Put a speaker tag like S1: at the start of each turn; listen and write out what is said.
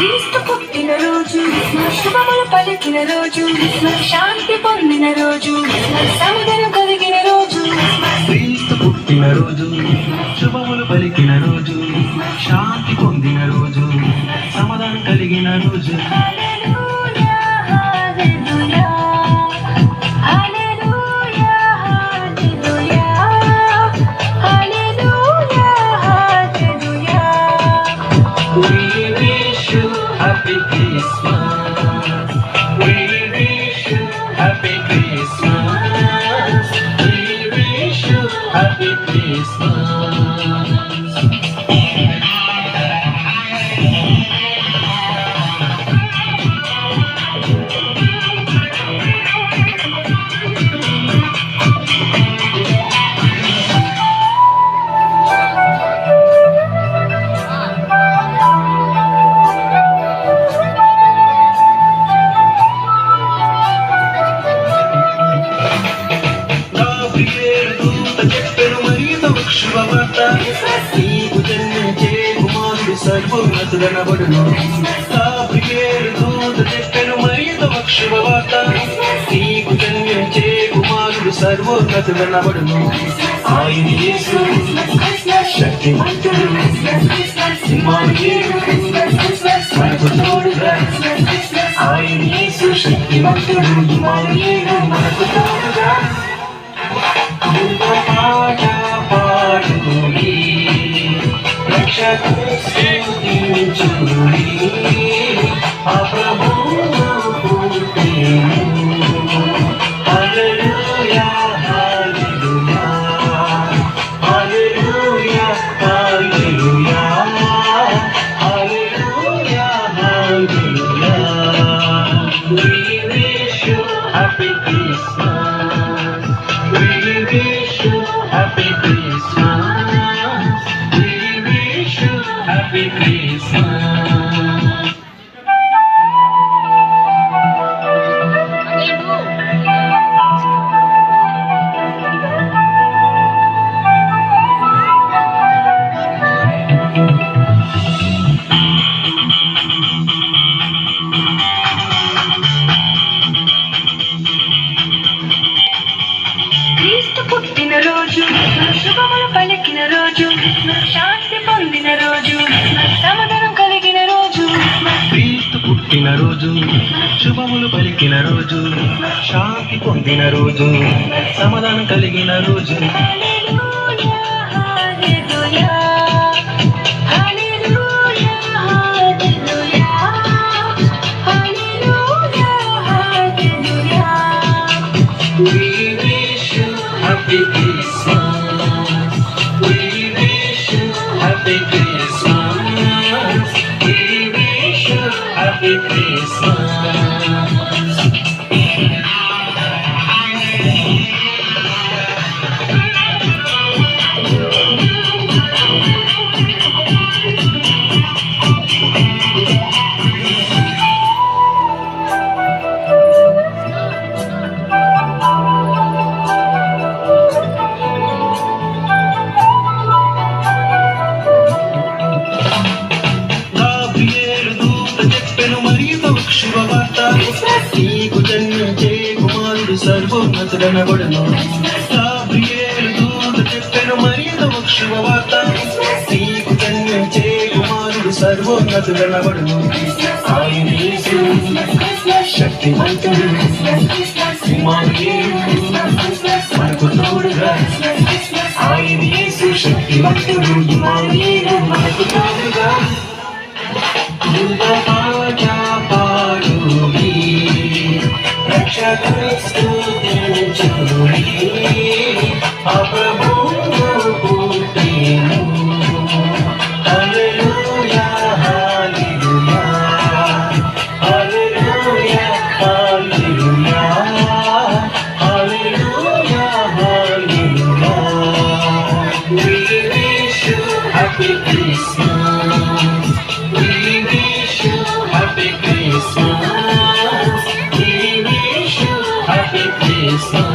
S1: క్రీస్తు పుట్టిన రోజు, శుభములు పలికిన రోజు, శాంతి పొందిన రోజు, సముద్రం కలిగిన రోజు.
S2: క్రీస్తు పుట్టిన రోజు, శుభములు పలికిన రోజు, శాంతి పొందిన రోజు, సమాధానం కలిగిన రోజు. Happy Christmas, we wish you Happy Christmas, we wish you Happy Christmas. శుభవార్త నీకు జన్మించే కుమారుడు సర్వోన్నతుడనబడును. గాబ్రియేలు దూత చెప్పెను మరియతో శుభవార్త నీకు జన్మించే కుమారుడు సర్వోన్నతుడనబడును. ఆయన యేసు శక్తిమంతుడు, ఇమ్మానుయేలు మనకు తోడుగా. ఆయన యేసు శక్తిమంతుడు, ఇమ్మానుయేలు మనకు తోడుగా. రక్షకుని స్తుతించుడి, ఆ ప్రభువు పుట్టెను. హల్లెలూయా హల్లెలూయా హల్లెలూయా హల్లెలూయా హల్లెలూయా హల్లెలూయా. We wish you Happy Christmas, we wish you Happy Christmas, we wish you Happy Christmas.
S1: పుట్టిన రోజు, శుభములు పలికిన రోజు, శాంతి పొందిన రోజు, సమాధానం కలిగిన రోజు.
S2: క్రీస్తు పుట్టిన రోజు, శుభములు పలికిన రోజు, శాంతి పొందిన రోజు, సమాధానం కలిగిన రోజు. Happy Christmas, we wish you Happy Christmas, we wish you Happy Christmas. శుభవార్త నీకు జన్మించే కుమారుడు సర్వోన్నతుడనబడును. గాబ్రియేలు దూత చెప్పెను మరియతో శుభవార్త నీకు జన్మించే కుమారుడు సర్వోన్నతుడనబడును. ఆయన యేసు శక్తిమంతుడు, ఇమ్మానుయేలు మనకు తోడుగా. ఆయన యేసు శక్తిమంతుడు, ఇమ్మానుయేలు మనకు తోడుగా. రక్షకుని స్తుతించుడి, ఆ ప్రభువు పుట్టెను. హల్లెలూయా హల్లెలూయా హల్లెలూయా హల్లెలూయా హల్లెలూయా హల్లెలూయా. We wish you Happy Christmas, we wish you Happy Christmas, we wish you Happy Christmas.